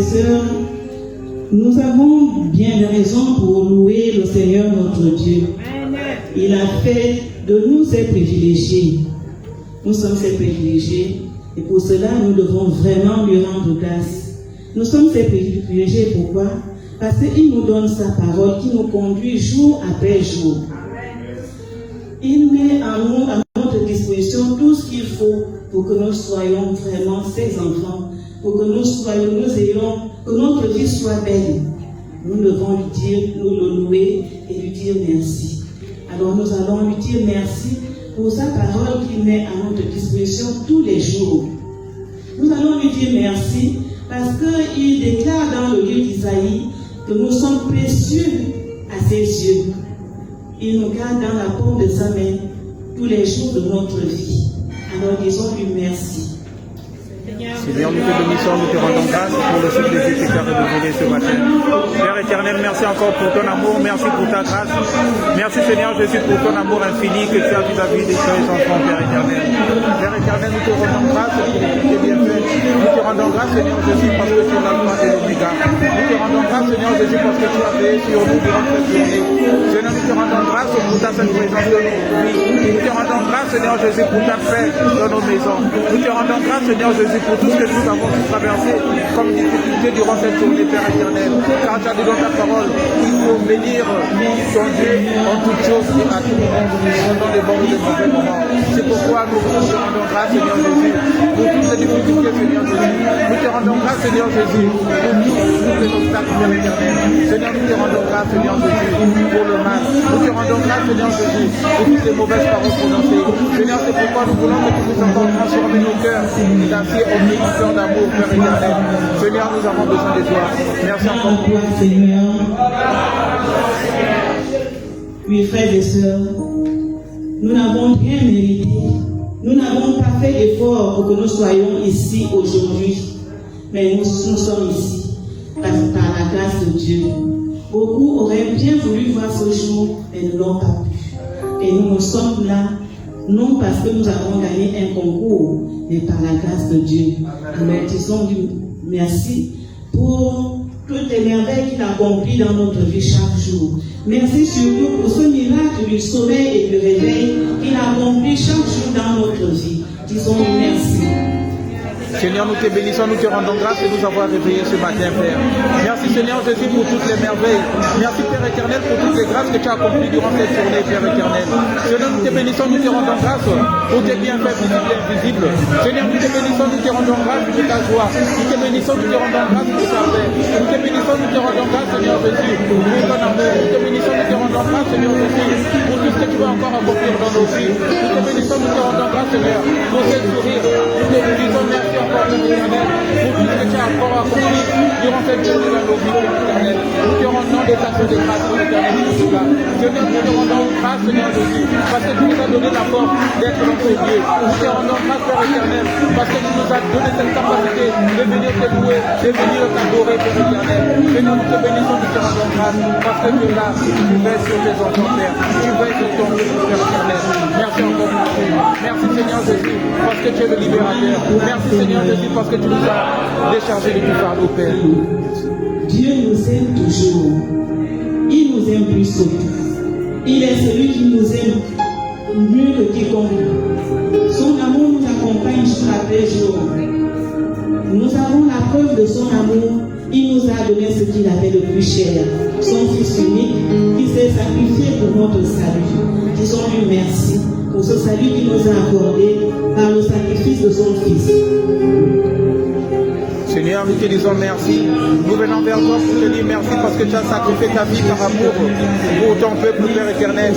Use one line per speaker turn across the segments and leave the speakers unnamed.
et sœurs, nous avons bien des raisons pour louer le Seigneur notre Dieu. Il a fait de nous ses privilégiés. Nous sommes ses privilégiés et pour cela nous devons vraiment lui rendre grâce. Nous sommes ses privilégiés, pourquoi? Parce qu'il nous donne sa parole qui nous conduit jour après jour. Il met à notre disposition tout ce qu'il faut pour que nous soyons vraiment ses enfants, pour que que notre vie soit belle. Nous devons lui dire, nous le louer et lui dire merci. Alors nous allons lui dire merci pour sa parole qu'il met à notre disposition tous les jours. Nous allons lui dire merci parce qu'il déclare dans le livre d'Isaïe que nous sommes précieux à ses yeux. Il nous garde dans la paume de sa main tous les jours de notre vie. Alors disons-lui merci.
Seigneur, nous te bénissons, nous te rendons grâce pour le souffle des yeux qui t'a révélé ce matin. Père éternel, merci encore pour ton amour, merci pour ta grâce. Merci Seigneur Jésus pour ton amour infini que tu as vis-à-vis de tes enfants, Père éternel. Père éternel, nous te rendons grâce pour tous tes bienfaits. Nous te rendons grâce, Seigneur Jésus, parce que tu es l'alpha et l'oméga. Nous te rendons grâce, Seigneur Jésus, parce que tu as veillé sur nous durant cette journée. Seigneur, nous te rendons grâce pour ta sainte présence dans nos vies. Nous te rendons grâce, Seigneur Jésus, pour ta paix dans nos maisons. Nous te rendons grâce, Seigneur Jésus, pour tout ce que nous avons traversé comme difficulté durant cette journée, Père éternel. Car tu as dit dans ta parole, il faut bénir ton Dieu en toutes choses et à tout moment, pendant les bons et les mauvais moments. C'est pourquoi nous te rendons grâce, Seigneur Jésus, pour toutes les difficultés, Seigneur Jésus. Nous te rendons grâce, Seigneur Jésus, pour tous les obstacles, Père éternel. Seigneur, nous te rendons grâce, Seigneur Jésus, pour le mal. Nous te rendons grâce, Seigneur Jésus, pour toutes les mauvaises paroles prononcées. Seigneur, c'est pourquoi nous voulons que tu puisses encore transformer nos cœurs d'acier omnipotent d'amour, Père éternel. Seigneur, nous avons besoin de toi. Merci encore pour toi,
Seigneur. Oui, frères et sœurs, nous n'avons rien mérité. Nous n'avons pas fait d'effort pour que nous soyons ici aujourd'hui. Mais nous sommes ici par la grâce de Dieu. Beaucoup auraient bien voulu voir ce jour, mais ne l'ont pas pu. Et nous sommes là, non parce que nous avons gagné un concours, mais par la grâce de Dieu. Alors disons-lui merci pour toutes les merveilles qu'il accomplit dans notre vie chaque jour. Merci surtout pour ce miracle du sommeil et du réveil qu'il accomplit chaque jour dans notre vie. Disons-lui merci.
Seigneur, nous te bénissons, nous te rendons grâce de nous avoir réveillés ce matin, Père. Merci Seigneur Jésus pour toutes les merveilles. Merci Père éternel pour toutes les grâces que tu as accomplies durant cette journée, Père éternel. Seigneur, nous te bénissons, nous te rendons grâce pour tes bienfaits visibles et invisibles. Seigneur, nous te bénissons, nous te rendons grâce pour ta joie. Nous te bénissons, nous te rendons grâce pour ta paix. Nous te bénissons, nous te rendons grâce, Seigneur Jésus, pour ton amour. Nous te bénissons, nous te rendons grâce, Seigneur Jésus, pour tout ce que tu vas encore accomplir dans nos vies. Nous te bénissons, nous te rendons grâce, Seigneur, pour ce sourire. Nous te disons merci encore, Père éternel, pour tout ce que tu as encore accompli durant cette journée dans nos vies, Père éternel. Nous te rendons des actes de grâce, Père éternel, pour cela. Seigneur, nous te rendons grâce, Seigneur Jésus, parce que tu nous as donné la force d'être dans ces lieux. Nous te rendons grâce, Père éternel, parce que tu nous as donné cette capacité de venir te louer, de venir t'adorer, Père éternel. Seigneur, nous te bénissons, nous te rendons grâce, parce que tu es là, tu veilles sur tes enfants, Père. Tu veilles sur ton peuple, Père éternel. Merci encore pour tout. Merci, Seigneur Jésus, parce que tu es le libérateur. Merci, Seigneur Jésus, parce que tu nous as déchargé de tout fardeau, Père.
Dieu nous aime toujours. Il nous aime plus surtout. Il est celui qui nous aime mieux que quiconque. Son amour nous accompagne jour après jour. Nous avons la preuve de son amour. Il nous a donné ce qu'il avait le plus cher, son Fils unique, qui s'est sacrifié pour notre salut. Disons-lui merci pour ce salut qu'il nous a accordé par le sacrifice de son Fils.
Seigneur, nous te disons merci. Nous venons vers toi pour te dire merci parce que tu as sacrifié ta vie par amour pour ton peuple, Père éternel.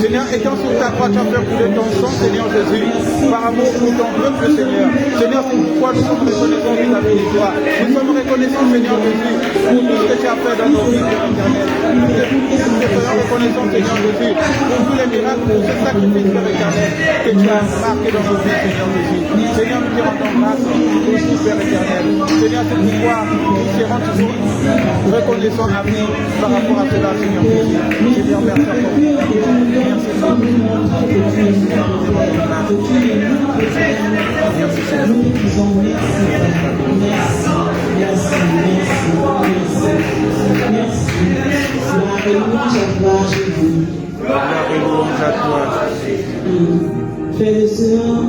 Seigneur, étant sur ta croix, tu as fait couler ton sang, Seigneur Jésus, par amour pour ton peuple, Seigneur. Seigneur, c'est pourquoi nous sommes reconnaissants vis-à-vis de toi. Nous sommes reconnaissants, Seigneur Jésus, pour tout ce que tu as fait dans nos vies, Père éternel. Nous te faisons reconnaissants, Seigneur Jésus, pour tous les miracles, pour ce sacrifice, Père éternel, que tu as marqué dans nos vies, Seigneur Jésus. Seigneur, nous te rendons grâce pour tout, Père éternel. Seigneur, c'est pourquoi nous serons toujours reconnaissants à vie par rapport à cela, Seigneur Jésus. Seigneur, merci encore. Merci, Seigneur.
Merci, merci, merci. Gloire et louange à toi, Jésus.
Gloire et louange à toi.
Frères et sœurs,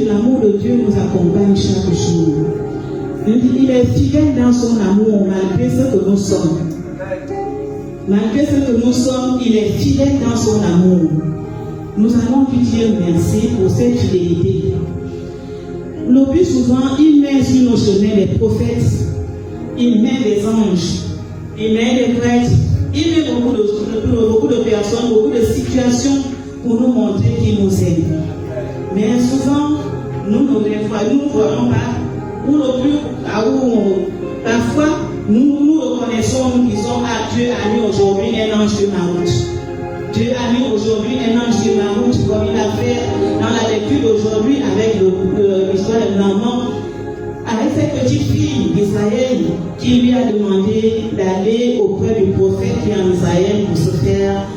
l'amour de Dieu nous accompagne chaque jour. Il est fidèle dans son amour malgré ce que nous sommes. Malgré ce que nous sommes, il est fidèle dans son amour. Nous allons lui dire merci pour cette fidélité. Le plus souvent, il met sur nos chemins des prophètes, il met des anges, il met des prêtres, il met beaucoup de personnes, beaucoup de situations pour nous montrer qu'il nous aime. Mais souvent, nous ne voyons pas, parfois, nous reconnaissons, nous disons, Dieu a mis aujourd'hui un ange sur ma route. Dieu a mis aujourd'hui un ange sur ma route, comme il a fait dans la lecture d'aujourd'hui avec l'histoire de Naaman, avec cette petite fille d'Israël qui lui a demandé d'aller auprès du prophète qui est en Israël pour se faire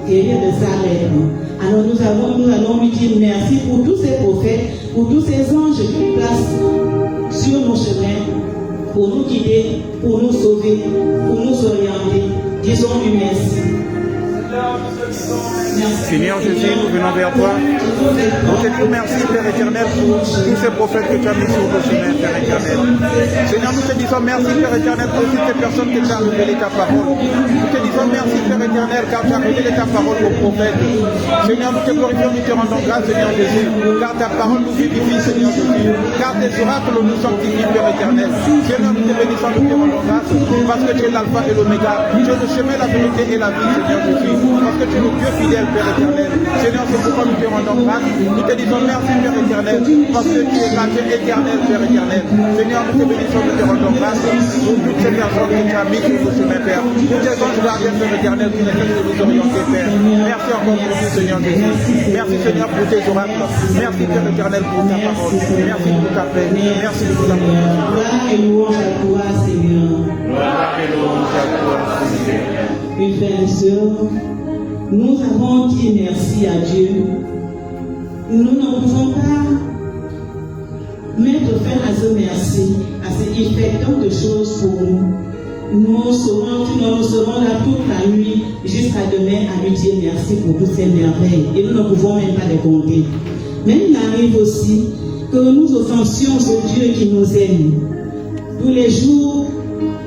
guérir de sa lèpre. Alors nous allons lui dire merci pour tous ces prophètes, pour tous ces anges qui placent sur nos chemins, pour nous guider, pour nous sauver, pour nous orienter. Disons-lui merci.
Seigneur Jésus, nous venons vers toi. Nous te disons merci, Père éternel, pour tous ces prophètes que tu as mis sur le chemin, Père éternel. Seigneur, nous te disons merci, Père éternel, pour toutes ces personnes que tu as révélé ta parole. Nous te disons merci, Père éternel, car tu as révélé ta parole aux prophètes. Seigneur, nous te glorifions, nous te rendons grâce, Seigneur Jésus, car ta parole nous vivifie, Seigneur Jésus, car tes oracles nous sanctifient, Père éternel. Seigneur, nous te bénissons, nous te rendons grâce, parce que tu es l'alpha et l'oméga. Tu es le chemin, la vérité et la vie, Seigneur Jésus, parce que tu es le Dieu fidèle, Père éternel. Seigneur, c'est pourquoi nous te rendons grâce. Nous te disons merci, Père éternel, parce que tu es la Dieu éternel, Père éternel. Seigneur, nous te bénissons, nous te rendons grâce pour toutes ces personnes que tu as mis sur le chemin, Père. Tous tes anges gardiens, Père éternel, qui ne cessent de nous orienter, Père. Merci encore pour tout, Seigneur Jésus. Merci, Seigneur, pour tes oracles. Merci, Père éternel, pour ta parole. Merci pour ta paix. Merci pour ta paix.
Gloire et louange à toi, Seigneur.
Gloire et louange à toi, Seigneur.
Mes frères et sœurs, nous avons dit merci à Dieu. Nous ne pouvons pas mettre fin à ce merci, il fait tant de choses pour nous. Nous serons là toute la nuit jusqu'à demain à lui dire merci pour toutes ces merveilles. Et nous ne pouvons même pas les compter. Mais il arrive aussi que nous offensions ce Dieu qui nous aime. Tous les jours,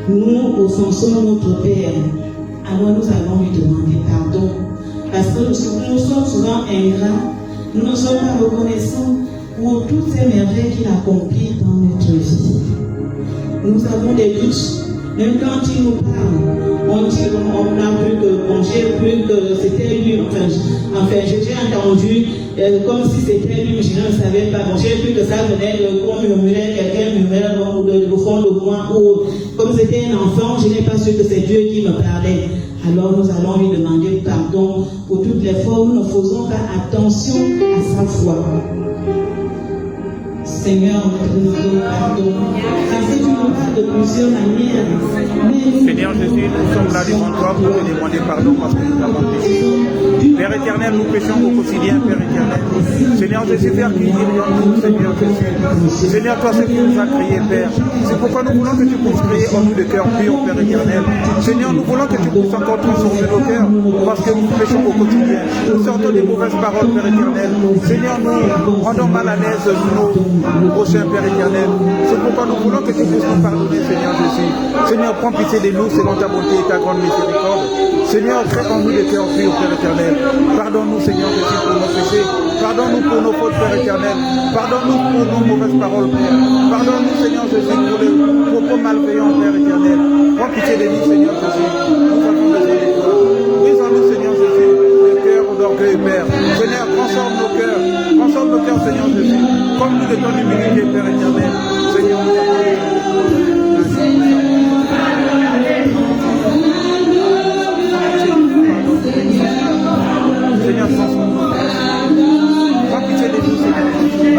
nous offensons notre Père. Alors nous allons lui demander pardon. Parce que nous sommes souvent ingrats. Nous ne sommes pas reconnaissants pour toutes ces merveilles qu'il accomplit dans notre vie. Nous avons des doutes. Même quand il nous parle, on a vu que c'était lui. Enfin, j'ai entendu comme si c'était lui, mais je ne savais pas. Bon, j'ai vu que ça venait qu'on murmurait, quelqu'un murmurait au fond de moi, ou comme c'était un enfant, je n'ai pas su que c'est Dieu qui me parlait. Alors nous allons lui demander pardon pour toutes les fois où nous ne faisons pas attention à sa foi. Seigneur, nous te demandons pardon. Parce que tu nous parles de plusieurs manières.
Seigneur Jésus, nous sommes là devant toi pour te demander pardon parce que nous avons péché. Père éternel, nous péchons au quotidien, Père éternel. Seigneur Jésus, vers qui irions-nous, Seigneur Jésus? Seigneur, toi, c'est qui nous a créés, Père. C'est pourquoi nous voulons que tu puisses créer en nous de cœurs purs, Père éternel. Seigneur, nous voulons que tu puisses encore transformer nos cœurs parce que nous péchons au quotidien. Nous sortons des mauvaises paroles, Père éternel. Seigneur, nous rendons mal à l'aise nos prochains, Père éternel. C'est pourquoi nous voulons que tu puisses nous pardonner, Seigneur Jésus. Seigneur, prends pitié de nous selon ta bonté et ta grande miséricorde. Seigneur, crée en nous des cœurs purs, Père éternel. Pardonne-nous, Seigneur Jésus, pour nos péchés. Pardonne-nous pour nos fautes, Père éternel. Pardonne-nous pour nos mauvaises paroles, Père. Pardonne-nous, Seigneur Jésus, pour les propos malveillants, Père éternel. Prends pitié de nous, Seigneur Jésus. Nous avons besoin de toi. Brise en nous, Seigneur Jésus, le cœur d'orgueil, Père. Seigneur, transforme nos cœurs. Transforme nos cœurs, Seigneur Jésus. Comme nous de ton humilité, Père éternel. Seigneur, nous avons Seigneur, transforme-nous. Prends pitié de nous, Seigneur Jésus.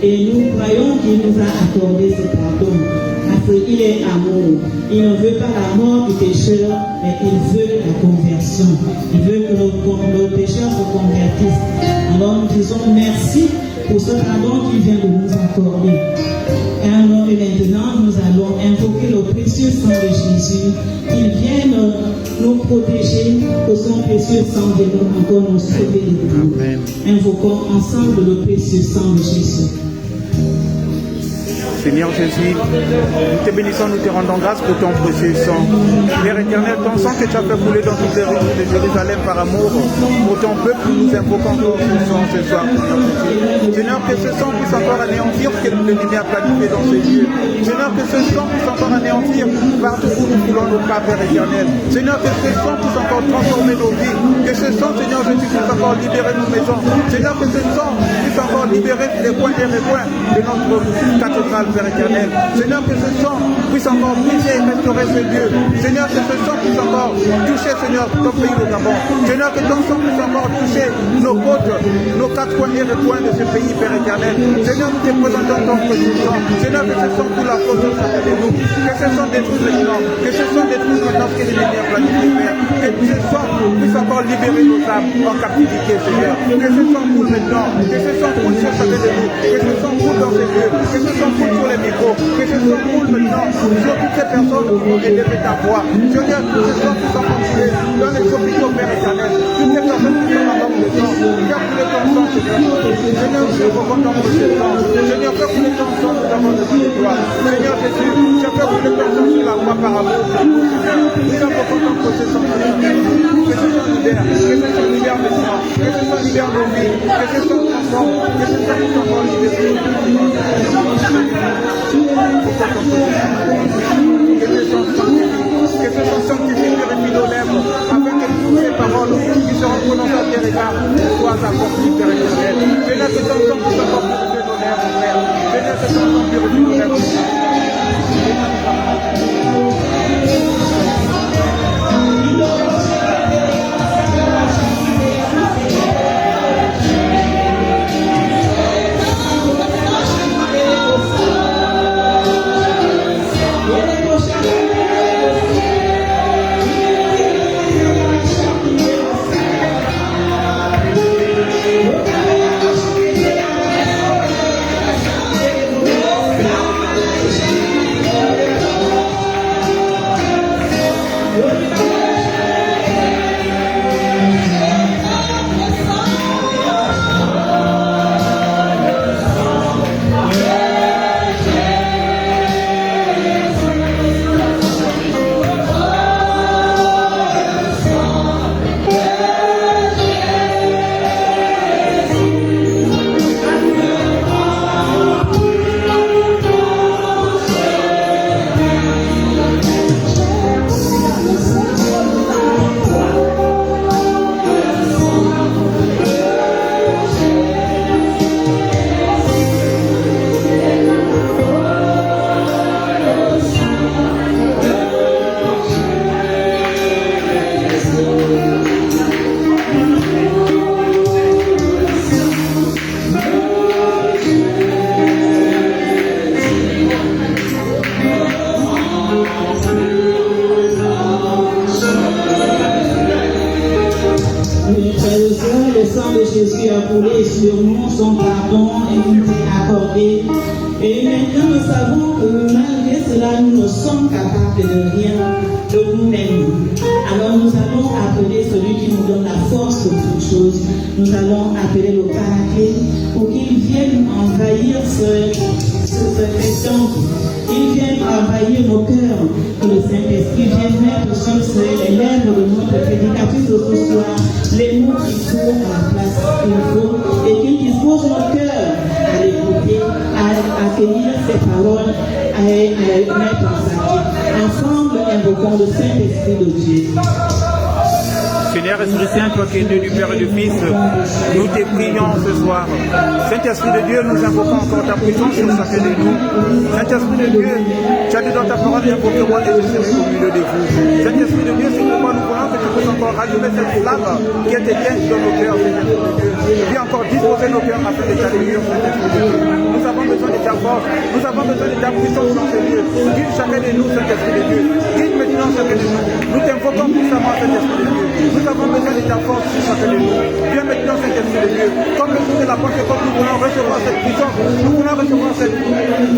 Et nous croyons qu'il nous a accordé ce pardon. Parce qu'il est amour. Il ne veut pas la mort du pécheur, mais il veut la conversion. Il veut que nos pécheurs se convertissent. Alors nous disons merci pour ce pardon qu'il vient de nous accorder. Et maintenant, nous allons invoquer le précieux sang de Jésus, qu'il vienne nous protéger, que son précieux sang vienne encore nous sauver les démons. Invoquons ensemble le précieux sang de Jésus.
Seigneur Jésus, nous te bénissons, nous te rendons grâce pour ton précieux sang. Père éternel, ton sang que tu as fait couler dans toutes les rues de Jérusalem par amour pour ton peuple, nous invoquons encore ce sang ce soir, Seigneur Jésus. Seigneur, que ce sang puisse encore anéantir ce que l'ennemi a planifié dans ces lieux. Seigneur, que ce sang puisse encore anéantir partout où nous voulons nos pas, Père éternel. Seigneur, que ce sang puisse encore transformer nos vies. Que ce sang, Seigneur Jésus, puisse encore libérer nos maisons. Seigneur, que ce sang puisse encore libérer les coins et les coins de notre cathédrale, Père éternel. Seigneur, que ce sang puisse encore briser et restaurer ce lieu. Seigneur, que ce sang puisse encore toucher, Seigneur, ton pays, le Gabon. Seigneur, que ton sang puisse encore toucher nos côtes, nos quatre coins et les coins de ce pays, Père éternel. Seigneur, nous te présentons ton précieux sang. Seigneur, que ce sang pour la faute de chacun de nous. Que ce sang détruise maintenant. Que ce sang détruise maintenant ce que l'ennemi a planifié, Père. Que ce sang puisse encore libérer nos âmes en captivité, Seigneur. Que ce sang coule maintenant. Que ce sang coule sur chacun de nous. Que ce sang coule dans ces lieux. Que ce sang coule sur les micros, que ce sang coule maintenant sur toutes ces personnes pour élever ta voix. Seigneur, que ce sang puisse continuer dans les hôpitaux, Père éternel. Toutes ces personnes qui sont en manque de sang, fais couler ton sang, Seigneur. Seigneur, nous te recommandons pour ce sang. Seigneur, fais couler ton sang, nous avons besoin de toi. Seigneur Jésus, je fais couler ton sang sur la croix par amour. Nous avons besoin pour ce sang, Seigneur. Que ce sang libère, que ce sang libère maintenant, que ce sang libère nos vies, que ce sang transforme, que ce sang puisse encore libérer. Que ce sang sanctifie, purifie nos lèvres, afin que toutes ces paroles qui seront prononcées à tes regards soient accomplies, Père éternel. Seigneur, que ton sang puisse encore purifier nos lèvres, Père. Seigneur, que ton sang purifie nos lèvres.
Le sang de Jésus a coulé sur nous, son pardon est nous accordé. Et maintenant nous savons que malgré cela, nous ne sommes capables de rien de nous-mêmes. Alors nous allons appeler celui qui nous donne la force pour toutes choses. Nous allons appeler le Paraclet pour qu'il vienne envahir ce temple. Il vient envahir nos cœurs, que le Saint-Esprit vienne mettre sur les lèvres de notre prédicatrice de ce soir les mots qu'il faut à la place qu'il faut et qu'il dispose nos cœurs à l'écouter, à accueillir ses paroles, à mettre en pratique. Ensemble, invoquons le Saint-Esprit de Dieu.
Seigneur Esprit Saint, toi qui es né du Père et du Fils, nous te prions ce soir. Saint-Esprit de Dieu, nous invoquons encore ta présence sur chacun de nous. Saint-Esprit de Dieu, tu as dit dans ta parole, invoquez-moi et je serai au milieu de vous. Saint-Esprit de Dieu, c'est pourquoi nous voulons que tu puisses encore rallumer cette flamme qui est éteinte dans nos cœurs, Saint-Esprit de Dieu. Viens encore disposer nos cœurs afin de t'allumer, Saint-Esprit de Dieu. Nous avons besoin de ta force. Nous avons besoin de ta puissance dans ce lieu. Guide chacun de nous, Saint-Esprit de Dieu. Guide maintenant chacun de nous. Nous t'invoquons puissamment, Saint-Esprit de Dieu. Nous avons besoin de ta force sur chacun de nous. Viens maintenant, Saint-Esprit de Dieu. Comme le jour de la Pentecôte, nous voulons recevoir cette puissance. Nous voulons recevoir cette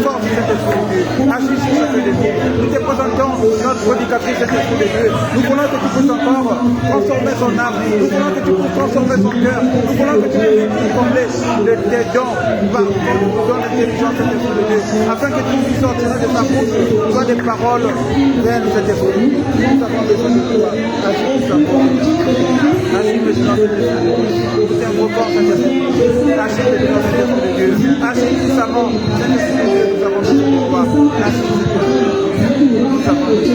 force, Saint-Esprit de Dieu. Agis sur chacun de nous. Nous te présentons notre prédicatrice, Saint-Esprit de Dieu. Nous voulons que tu puisses encore transformer son âme. Nous voulons que tu puisses transformer son cœur. Nous voulons que tu puisses combler de tes dons par ton intelligence, Saint-Esprit de Dieu. Afin que tout qui sortira de ta bouche soit des paroles réelles, Saint-Esprit. Nous avons besoin de toi. Agis puissamment. Agis maintenant, Saint-Esprit de Dieu. Nous t'invoquons, Saint-Esprit. Agis maintenant, Saint-Esprit de Dieu. Agis puissamment, Saint-Esprit de Dieu. Nous avons besoin de toi. Agis, Saint-Esprit de Dieu. Nous avons besoin de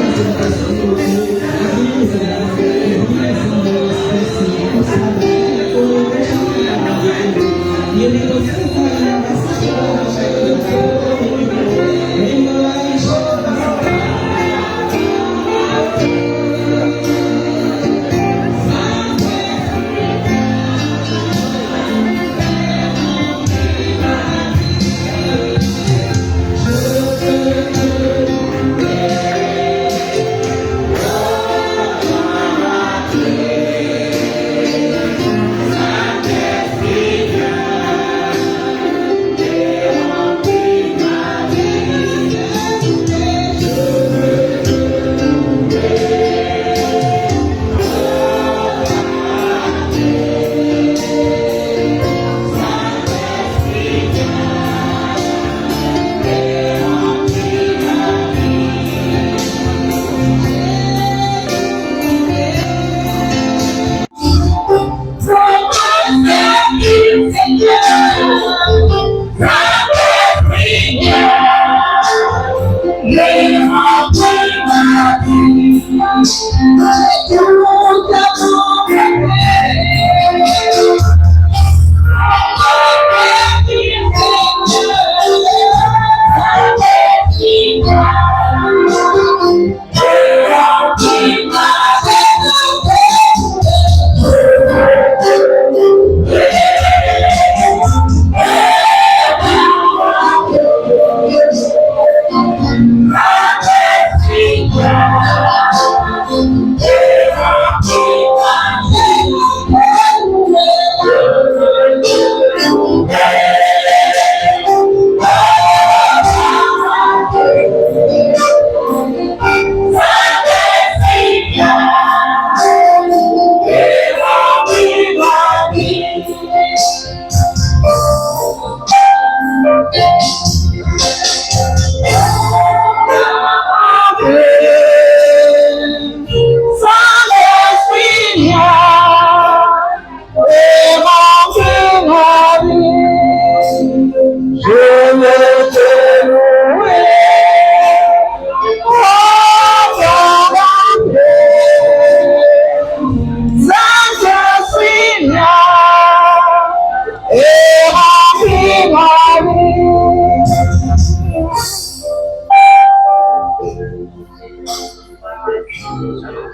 toi.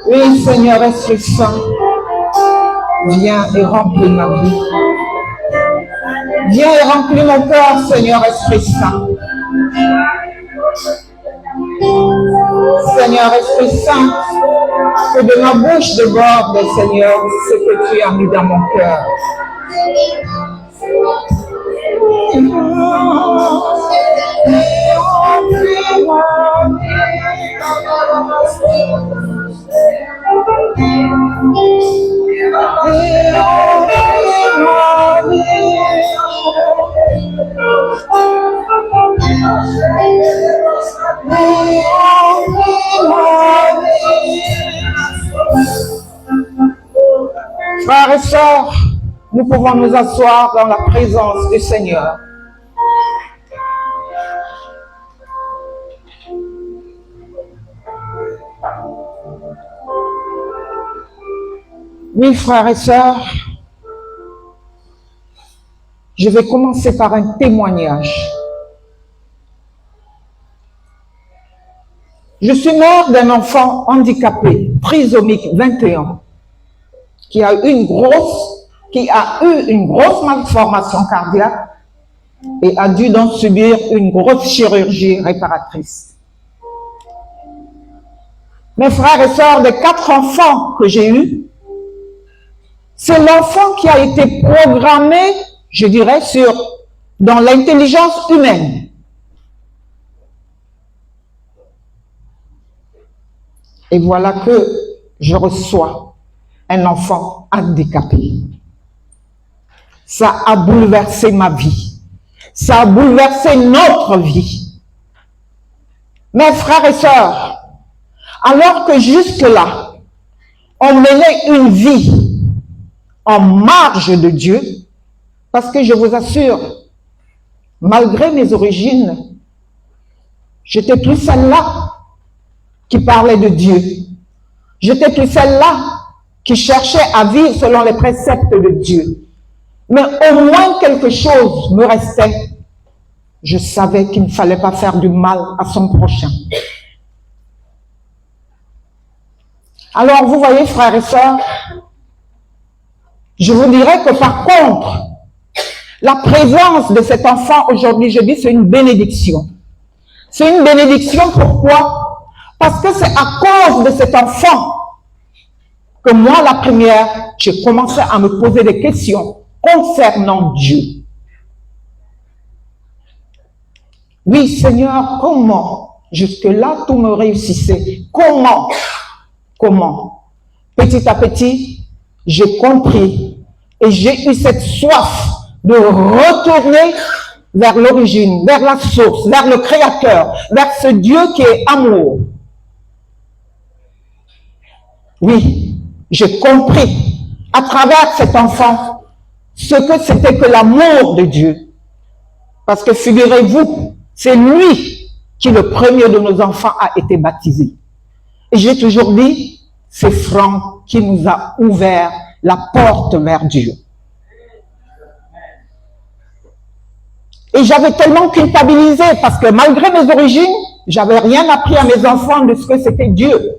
Oui, Seigneur Esprit Saint, viens et remplis ma vie. Viens et remplis mon cœur, Seigneur Esprit Saint. Seigneur Esprit Saint, que de ma bouche déborde, Seigneur, ce que tu as mis dans mon cœur. Frères et sœurs, nous pouvons nous asseoir dans la présence du Seigneur. Oui, frères et sœurs, je vais commencer par un témoignage. Je suis mère d'un enfant handicapé, trisomique 21, qui a eu une grosse malformation cardiaque et a dû donc subir une grosse chirurgie réparatrice. Mes frères et sœurs, des 4 enfants que j'ai eus, c'est l'enfant qui a été programmé, je dirais, dans l'intelligence humaine. Et voilà que je reçois un enfant handicapé. Ça a bouleversé ma vie. Ça a bouleversé notre vie. Mes frères et sœurs, alors que jusque-là, on menait une vie en marge de Dieu, parce que je vous assure, malgré mes origines, j'étais plus celle-là qui parlait de Dieu. J'étais plus celle-là qui cherchait à vivre selon les préceptes de Dieu. Mais au moins quelque chose me restait. Je savais qu'il ne fallait pas faire du mal à son prochain. Alors, vous voyez, frères et sœurs, je vous dirais que par contre, la présence de cet enfant aujourd'hui, je dis, c'est une bénédiction. C'est une bénédiction, pourquoi? Parce que c'est à cause de cet enfant que moi, la première, j'ai commencé à me poser des questions concernant Dieu. Oui, Seigneur, comment? Jusque-là, tout me réussissait. Comment? Petit à petit, j'ai compris et j'ai eu cette soif de retourner vers l'origine, vers la source, vers le Créateur, vers ce Dieu qui est amour. Oui, j'ai compris à travers cet enfant ce que c'était que l'amour de Dieu. Parce que figurez-vous, c'est lui qui, le premier de nos enfants, a été baptisé. Et j'ai toujours dit, c'est Franck qui nous a ouvert la porte vers Dieu. Et j'avais tellement culpabilisé parce que malgré mes origines, j'avais rien appris à mes enfants de ce que c'était Dieu.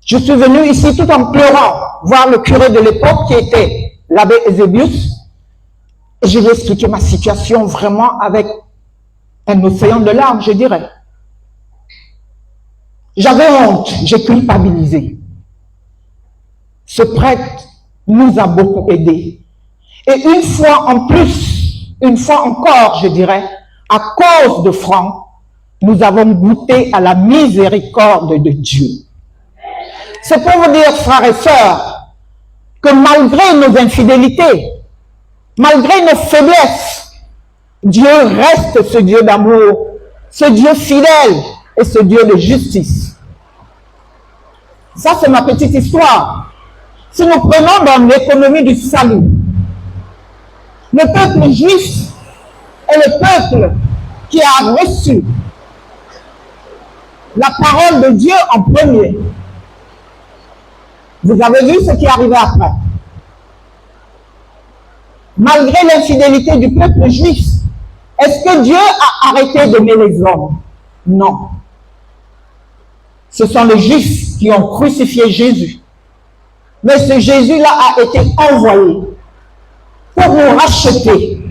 Je suis venu ici tout en pleurant, voir le curé de l'époque qui était l'abbé Eusebius. Et je lui ai expliqué ma situation vraiment avec un océan de larmes, je dirais. J'avais honte, j'ai culpabilisé. Ce prêtre nous a beaucoup aidés. Et une fois encore, je dirais, à cause de Franck, nous avons goûté à la miséricorde de Dieu. C'est pour vous dire, frères et sœurs, que malgré nos infidélités, malgré nos faiblesses, Dieu reste ce Dieu d'amour, ce Dieu fidèle et ce Dieu de justice. Ça, c'est ma petite histoire. Si nous prenons dans l'économie du salut, le peuple juif est le peuple qui a reçu la parole de Dieu en premier. Vous avez vu ce qui est arrivé après. Malgré l'infidélité du peuple juif, est-ce que Dieu a arrêté d'aimer les hommes? Non. Ce sont les Juifs qui ont crucifié Jésus. Mais ce Jésus-là a été envoyé pour nous racheter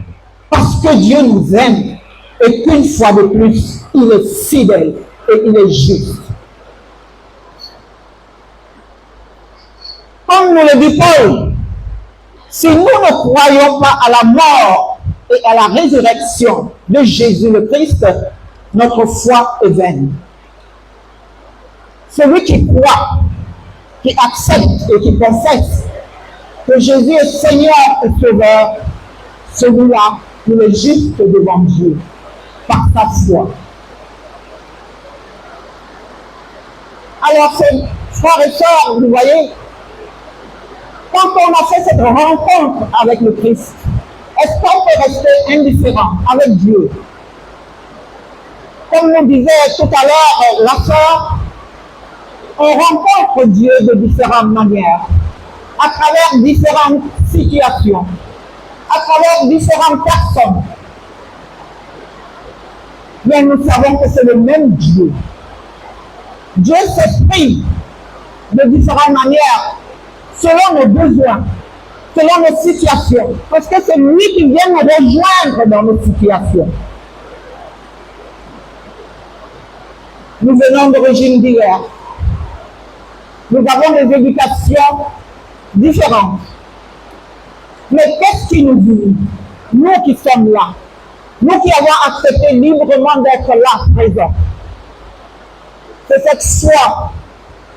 parce que Dieu nous aime et qu'une fois de plus, il est fidèle et il est juste. Comme nous le dit Paul, si nous ne croyons pas à la mort et à la résurrection de Jésus le Christ, notre foi est vaine. Celui qui croit, qui accepte et qui confesse que Jésus est Seigneur et Sauveur, celui-là, il est juste devant Dieu par sa foi. Alors, frères et sœurs, vous voyez, quand on a fait cette rencontre avec le Christ, est-ce qu'on peut rester indifférent avec Dieu? Comme nous disait tout à l'heure la sœur, on rencontre Dieu de différentes manières, à travers différentes situations, à travers différentes personnes. Mais nous savons que c'est le même Dieu. Dieu s'exprime de différentes manières, selon nos besoins, selon nos situations. Parce que c'est lui qui vient nous rejoindre dans nos situations. Nous venons d'origines diverses. Nous avons des éducations différentes. Mais qu'est-ce qui nous unit? Nous qui sommes là, nous qui avons accepté librement d'être là, présents. C'est cette foi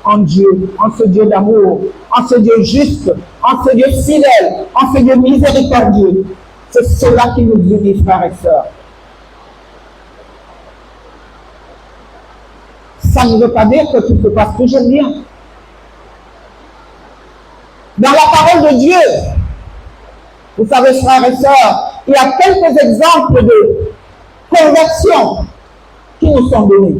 en Dieu, en ce Dieu d'amour, en ce Dieu juste, en ce Dieu fidèle, en ce Dieu miséricordieux. C'est cela qui nous unit, frères et sœurs. Ça ne veut pas dire que tout se passe toujours bien. Dans la parole de Dieu, vous savez, frères et sœurs, il y a quelques exemples de conversion qui nous sont donnés.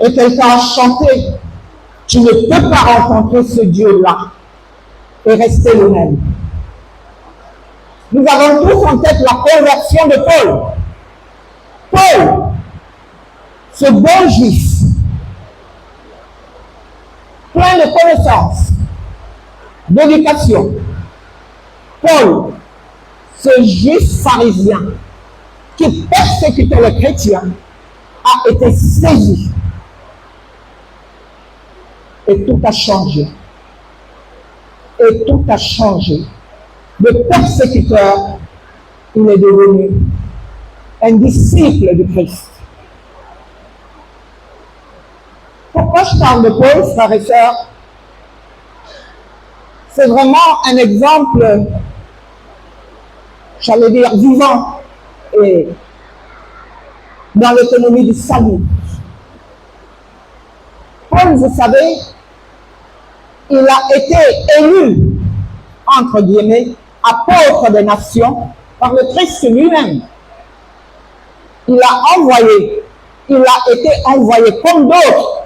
Et quelqu'un a chanté, tu ne peux pas rencontrer ce Dieu-là et rester le même. Nous avons tous en tête la conversion de Paul. Paul, ce bon juif, plein de connaissances, d'éducation. Paul, ce juif pharisien qui persécutait les chrétiens, a été saisi. Et tout a changé. Et tout a changé. De persécuteur, il est devenu un disciple du Christ. Pourquoi je parle de Paul, frères et sœurs? C'est vraiment un exemple, j'allais dire, vivant et dans l'économie du salut. Paul, vous savez, il a été élu, entre guillemets, apôtre des nations par le Christ lui-même. Il a été envoyé comme d'autres,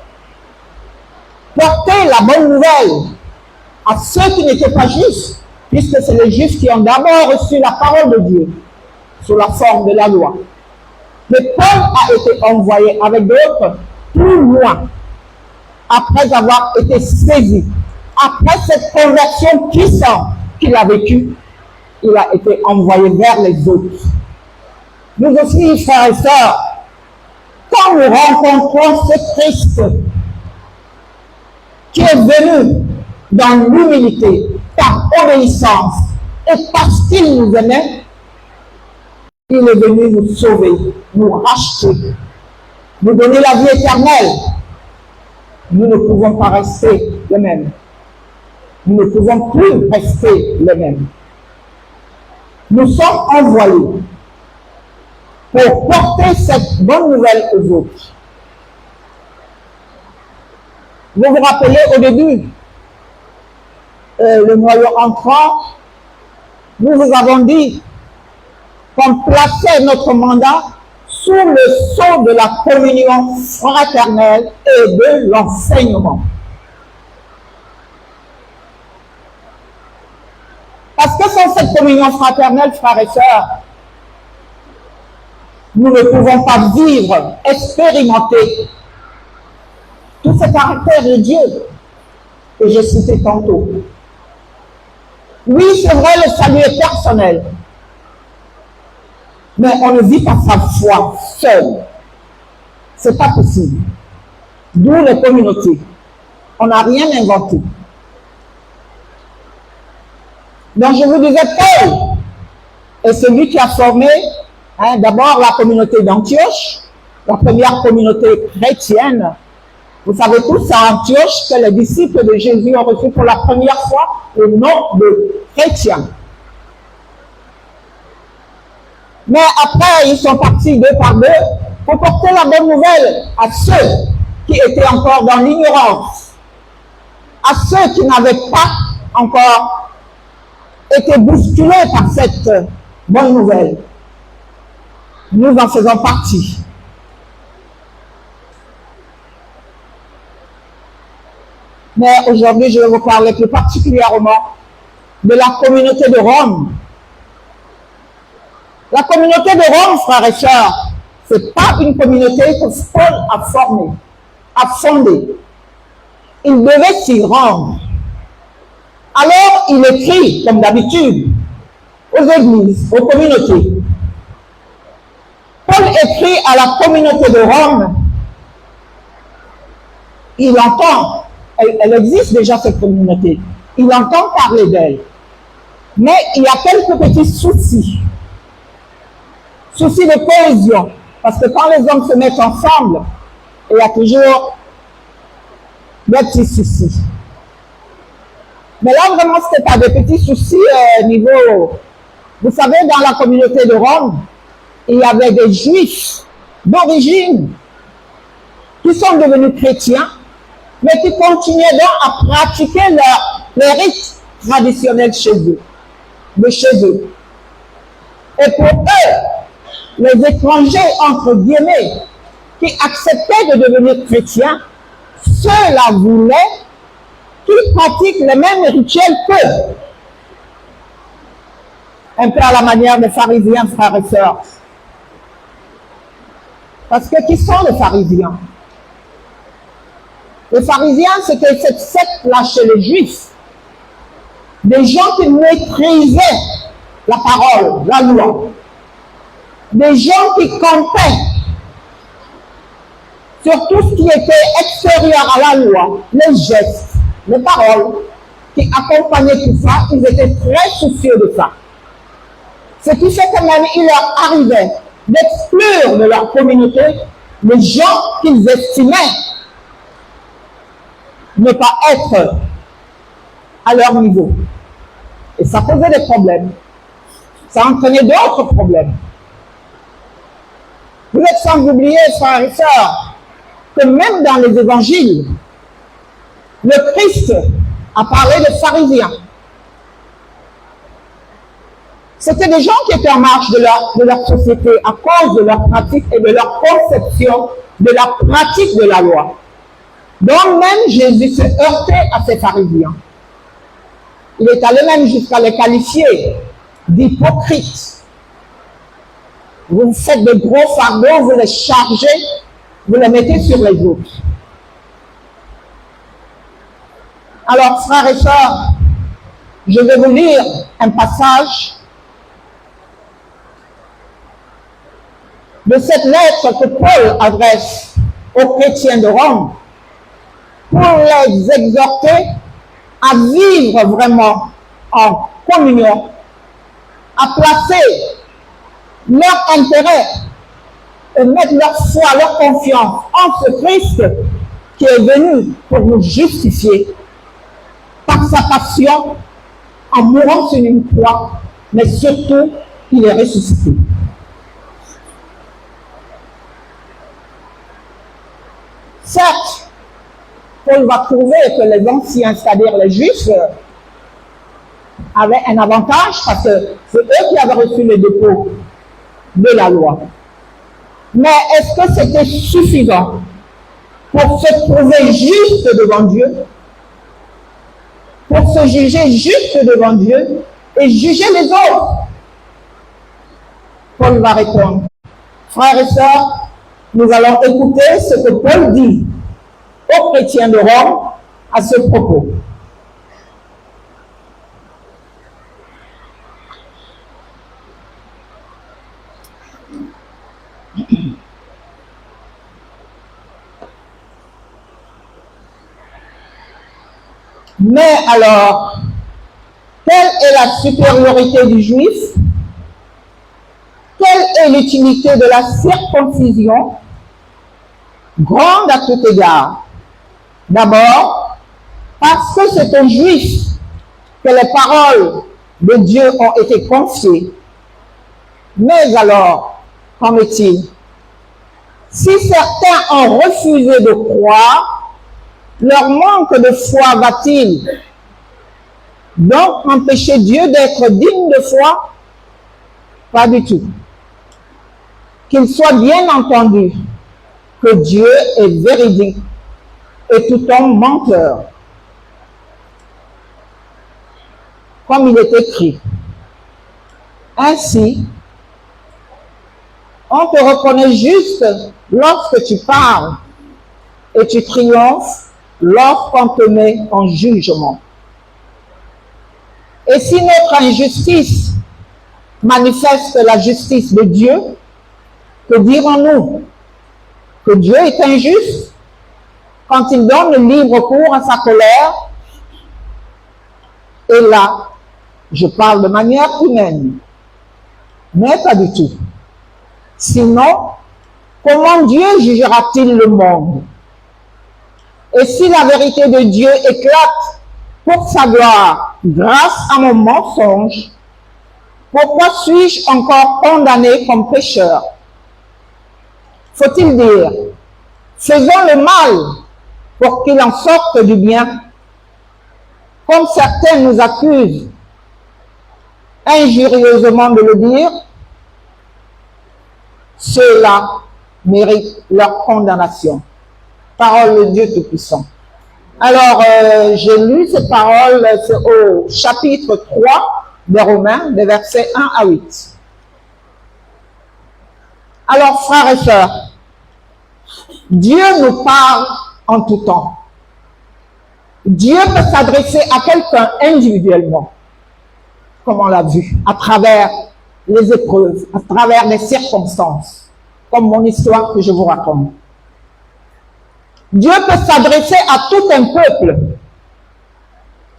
porter la bonne nouvelle à ceux qui n'étaient pas justes, puisque c'est les justes qui ont d'abord reçu la parole de Dieu sous la forme de la loi. Mais Paul a été envoyé avec d'autres plus loin, après avoir été saisi, après cette conversion puissante qu'il a vécue, il a été envoyé vers les autres. Nous aussi, frères et sœurs, quand nous rencontrons ce Christ qui est venu dans l'humilité, par obéissance, et parce qu'il nous aimait, il est venu nous sauver, nous racheter, nous donner la vie éternelle. Nous ne pouvons pas rester les mêmes. Nous ne pouvons plus rester les mêmes. Nous sommes envoyés pour porter cette bonne nouvelle aux autres. Vous vous rappelez au début, le noyau entrant, nous vous avons dit qu'on plaçait notre mandat sous le sceau de la communion fraternelle et de l'enseignement. Parce que sans cette communion fraternelle, frères et sœurs, nous ne pouvons pas vivre, expérimenter tout ce caractère de Dieu que j'ai cité tantôt. Oui, c'est vrai, le salut est personnel, mais on ne vit pas sa foi seul. C'est pas possible. D'où les communautés. On n'a rien inventé. Donc je vous disais, Paul est celui qui a formé d'abord la communauté d'Antioche, la première communauté chrétienne. Vous savez tous à Antioche que les disciples de Jésus ont reçu pour la première fois le nom de chrétiens. Mais après, ils sont partis deux par deux pour porter la bonne nouvelle à ceux qui étaient encore dans l'ignorance, à ceux qui n'avaient pas encore été bousculés par cette bonne nouvelle. Nous en faisons partie. Mais aujourd'hui, je vais vous parler plus particulièrement de la communauté de Rome. La communauté de Rome, frères et sœurs, ce n'est pas une communauté que Paul a formée, a fondée. Il devait s'y rendre. Alors, il écrit, comme d'habitude, aux églises, aux communautés. Paul écrit à la communauté de Rome. Il entend, elle existe déjà cette communauté, il entend parler d'elle. Mais il y a quelques petits soucis. Soucis de cohésion. Parce que quand les hommes se mettent ensemble, il y a toujours des petits soucis. Mais là, vraiment, ce n'était pas des petits soucis niveau... Vous savez, dans la communauté de Rome, il y avait des juifs d'origine qui sont devenus chrétiens, mais qui continuaient donc à pratiquer les rites traditionnels de chez eux. Et pour eux, les étrangers, entre guillemets, qui acceptaient de devenir chrétiens, ceux-là voulaient qu'ils pratiquent les mêmes rituels qu'eux. Un peu à la manière des pharisiens, frères et sœurs. Parce que qui sont les pharisiens? Les pharisiens, c'était cette secte-là chez les juifs. Des gens qui maîtrisaient la parole, la loi. Des gens qui campaient sur tout ce qui était extérieur à la loi, les gestes, les paroles, qui accompagnaient tout ça. Ils étaient très soucieux de ça. Ce qui fait que même il leur arrivait d'exclure de leur communauté les gens qu'ils estimaient ne pas être à leur niveau. Et ça posait des problèmes. Ça entraînait d'autres problèmes. Vous êtes sans oublier, frères et sœurs, que même dans les évangiles, le Christ a parlé des pharisiens. C'était des gens qui étaient en marge de leur société à cause de leur pratique et de leur conception de la pratique de la loi. Donc même Jésus se heurtait à ces pharisiens. Il est allé même jusqu'à les qualifier d'hypocrites. Vous faites de gros fardeaux, vous les chargez, vous les mettez sur les autres. Alors, frères et sœurs, je vais vous lire un passage de cette lettre que Paul adresse aux chrétiens de Rome pour les exhorter à vivre vraiment en communion, à placer leur intérêt et mettre leur foi, leur confiance en ce Christ qui est venu pour nous justifier par sa passion en mourant sur une croix, mais surtout, il est ressuscité. Certes, Paul va trouver que les anciens, c'est-à-dire les Juifs, avaient un avantage parce que c'est eux qui avaient reçu le dépôt de la loi. Mais est-ce que c'était suffisant pour se trouver juste devant Dieu, pour se juger juste devant Dieu et juger les autres? Paul va répondre. Frères et sœurs, nous allons écouter ce que Paul dit aux chrétiens de Rome à ce propos. Mais alors, quelle est la supériorité du juif? Quelle est l'utilité de la circoncision? Grande à tout égard. D'abord, parce que c'est aux juifs que les paroles de Dieu ont été confiées. Mais alors, qu'en est-il? Si certains ont refusé de croire, leur manque de foi va-t-il donc empêcher Dieu d'être digne de foi? Pas du tout. Qu'il soit bien entendu que Dieu est véridique et tout homme menteur. Comme il est écrit. Ainsi, on te reconnaît juste lorsque tu parles et tu triomphes lorsqu'on te met en jugement. Et si notre injustice manifeste la justice de Dieu, que dirons-nous? Que Dieu est injuste quand il donne le libre cours à sa colère? Et là, je parle de manière humaine, mais pas du tout. Sinon, comment Dieu jugera-t-il le monde? Et si la vérité de Dieu éclate pour sa gloire grâce à mon mensonge, pourquoi suis-je encore condamné comme pécheur? Faut-il dire, faisons le mal pour qu'il en sorte du bien, comme certains nous accusent injurieusement de le dire? Ceux-là méritent leur condamnation. Parole de Dieu Tout-Puissant. Alors, j'ai lu ces paroles au chapitre 3 des Romains, des versets 1 à 8. Alors, frères et sœurs, Dieu nous parle en tout temps. Dieu peut s'adresser à quelqu'un individuellement, comme on l'a vu, à travers les épreuves, à travers les circonstances, comme mon histoire que je vous raconte. Dieu peut s'adresser à tout un peuple,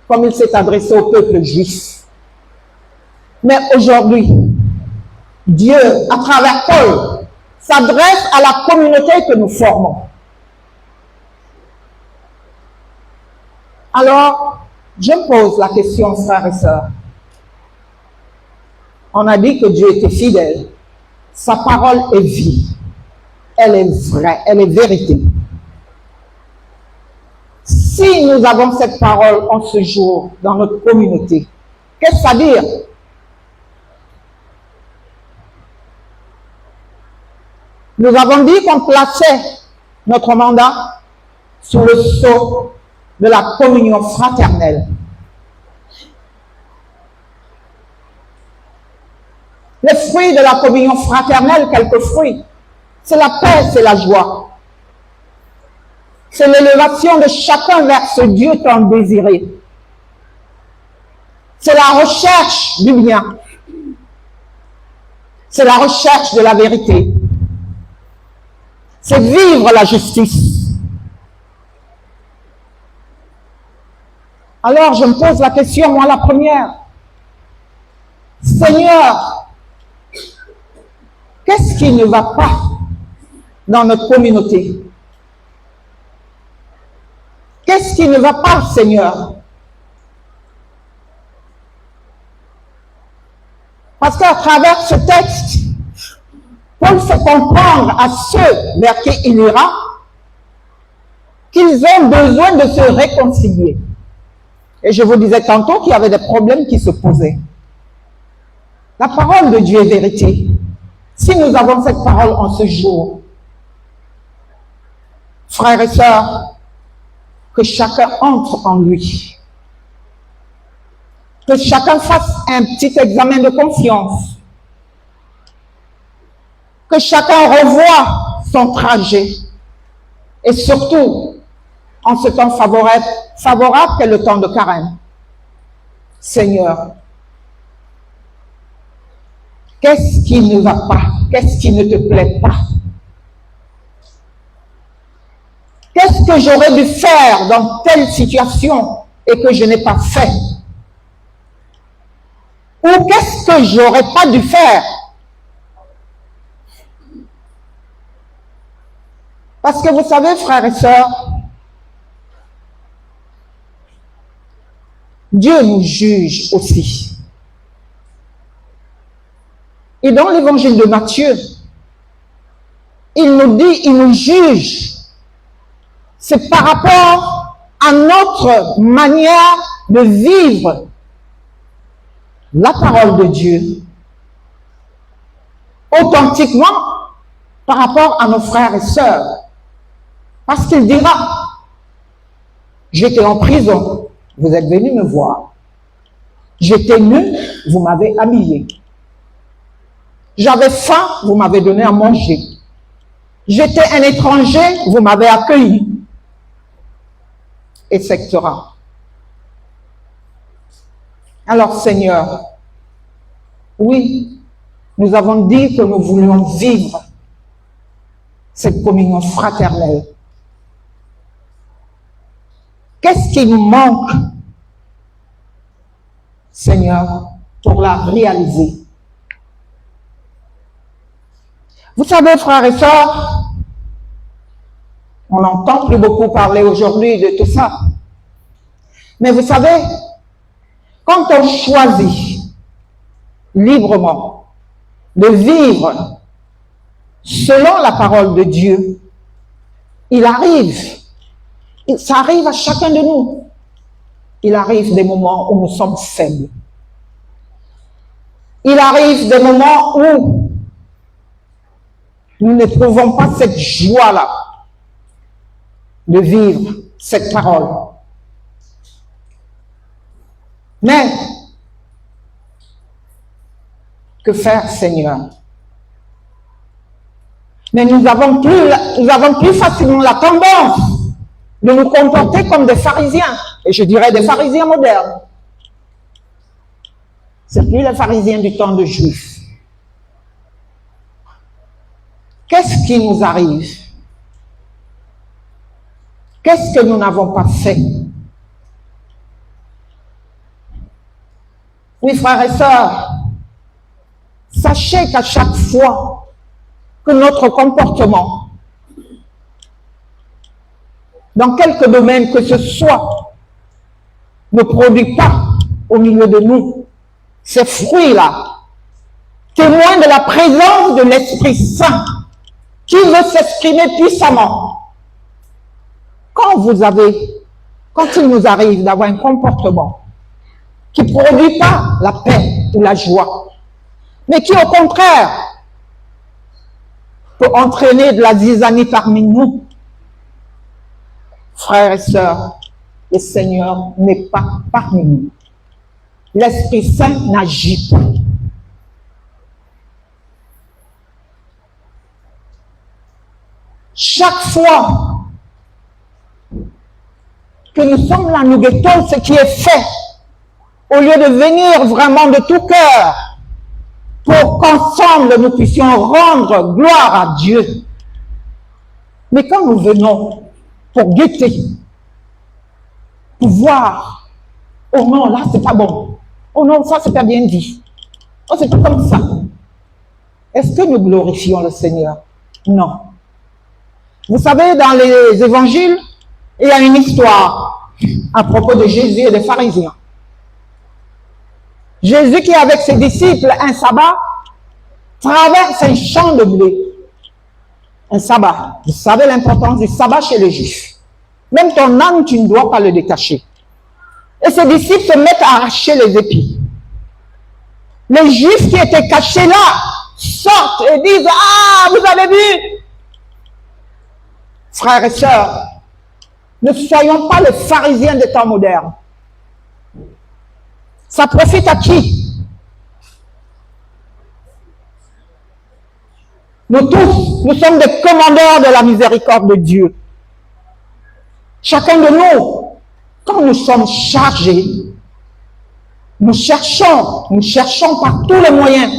comme il s'est adressé au peuple juif. Mais aujourd'hui, Dieu, à travers Paul, s'adresse à la communauté que nous formons. Alors, je me pose la question, frères et sœurs. On a dit que Dieu était fidèle. Sa parole est vie. Elle est vraie, elle est vérité. Si nous avons cette parole en ce jour dans notre communauté, qu'est-ce que ça veut dire? Nous avons dit qu'on plaçait notre mandat sous le sceau de la communion fraternelle. Les fruits de la communion fraternelle, quelques fruits, c'est la paix, c'est la joie. C'est l'élévation de chacun vers ce Dieu tant désiré. C'est la recherche du bien. C'est la recherche de la vérité. C'est vivre la justice. Alors je me pose la question, moi la première. Seigneur, qu'est-ce qui ne va pas dans notre communauté? Qu'est-ce qui ne va pas, Seigneur? Parce qu'à travers ce texte, Paul fait comprendre à ceux vers qui il ira qu'ils ont besoin de se réconcilier. Et je vous disais tantôt qu'il y avait des problèmes qui se posaient. La parole de Dieu est vérité. Si nous avons cette parole en ce jour, frères et sœurs, que chacun entre en lui. Que chacun fasse un petit examen de confiance. Que chacun revoie son trajet. Et surtout, en ce temps favorable qu'est le temps de carême. Seigneur, qu'est-ce qui ne va pas? Qu'est-ce qui ne te plaît pas? Qu'est-ce que j'aurais dû faire dans telle situation et que je n'ai pas fait? Ou qu'est-ce que j'aurais pas dû faire? Parce que vous savez, frères et sœurs, Dieu nous juge aussi. Et dans l'évangile de Matthieu, il nous dit, il nous juge. C'est par rapport à notre manière de vivre la parole de Dieu authentiquement par rapport à nos frères et sœurs. Parce qu'il dira, j'étais en prison, vous êtes venus me voir. J'étais nu, vous m'avez habillé. J'avais faim, vous m'avez donné à manger. J'étais un étranger, vous m'avez accueilli. Etc. Alors Seigneur, oui, nous avons dit que nous voulions vivre cette communion fraternelle. Qu'est-ce qui nous manque, Seigneur, pour la réaliser? Vous savez, frères et sœurs, on n'entend plus beaucoup parler aujourd'hui de tout ça. Mais vous savez, quand on choisit librement de vivre selon la parole de Dieu, ça arrive à chacun de nous. Il arrive des moments où nous sommes faibles. Il arrive des moments où nous n'éprouvons pas cette joie-là de vivre cette parole. Mais, que faire, Seigneur? Mais nous avons plus facilement la tendance de nous comporter comme des pharisiens, et je dirais des pharisiens modernes. C'est plus les pharisiens du temps de Juifs. Qu'est-ce qui nous arrive? Qu'est-ce que nous n'avons pas fait? Oui, frères et sœurs, sachez qu'à chaque fois que notre comportement, dans quelque domaine que ce soit, ne produit pas au milieu de nous ces fruits-là, témoins de la présence de l'Esprit Saint qui veut s'exprimer puissamment. Quand il nous arrive d'avoir un comportement qui ne produit pas la paix ou la joie, mais qui au contraire peut entraîner de la zizanie parmi nous, frères et sœurs, le Seigneur n'est pas parmi nous. L'Esprit Saint n'agit pas. Chaque fois que nous sommes là, nous guettons ce qui est fait, au lieu de venir vraiment de tout cœur, pour qu'ensemble nous puissions rendre gloire à Dieu. Mais quand nous venons pour guetter, pour voir, oh non, là c'est pas bon, oh non, ça c'est pas bien dit, oh c'est pas comme ça. Est-ce que nous glorifions le Seigneur? Non. Vous savez, dans les évangiles, il y a une histoire à propos de Jésus et des pharisiens. Jésus qui, avec ses disciples, un sabbat, traverse un champ de blé. Un sabbat. Vous savez l'importance du sabbat chez les Juifs. Même ton âne, tu ne dois pas le détacher. Et ses disciples se mettent à arracher les épis. Les Juifs qui étaient cachés là sortent et disent « Ah, vous avez vu ?» Frères et sœurs, ne soyons pas les pharisiens des temps modernes. Ça profite à qui? Nous tous, nous sommes des commandeurs de la miséricorde de Dieu. Chacun de nous, quand nous sommes chargés, nous cherchons par tous les moyens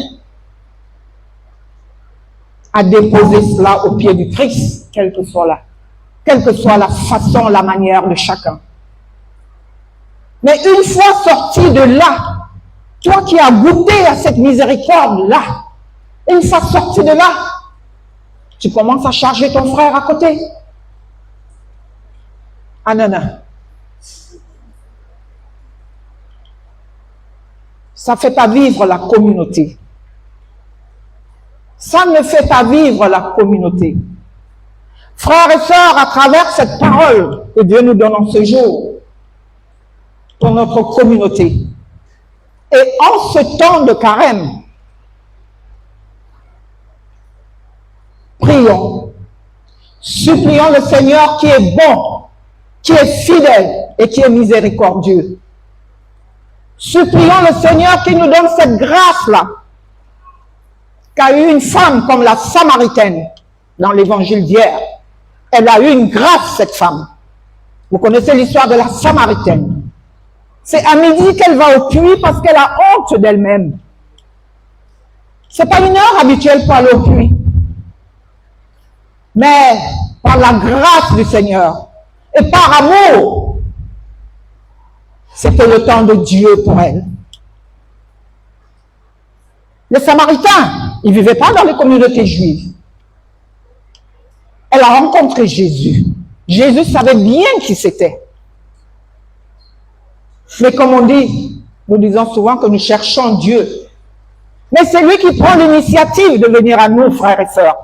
à déposer cela au pied du Christ, quelle que soit la façon, la manière de chacun. Mais une fois sorti de là, toi qui as goûté à cette miséricorde-là, une fois sorti de là, tu commences à charger ton frère à côté. Ah non, non. Ça ne fait pas vivre la communauté. Ça ne fait pas vivre la communauté. Frères et sœurs, à travers cette parole que Dieu nous donne en ce jour, pour notre communauté, et en ce temps de carême, prions, supplions le Seigneur qui est bon, qui est fidèle et qui est miséricordieux. Supplions le Seigneur qui nous donne cette grâce-là, qu'a eu une femme comme la Samaritaine dans l'évangile d'hier. Elle a eu une grâce, cette femme. Vous connaissez l'histoire de la Samaritaine. C'est à midi qu'elle va au puits parce qu'elle a honte d'elle-même. C'est pas une heure habituelle pour aller au puits. Mais par la grâce du Seigneur et par amour, c'était le temps de Dieu pour elle. Les Samaritains, ils ne vivaient pas dans les communautés juives. Elle a rencontré Jésus. Jésus savait bien qui c'était. Mais comme on dit, nous disons souvent que nous cherchons Dieu. Mais c'est lui qui prend l'initiative de venir à nous, frères et sœurs.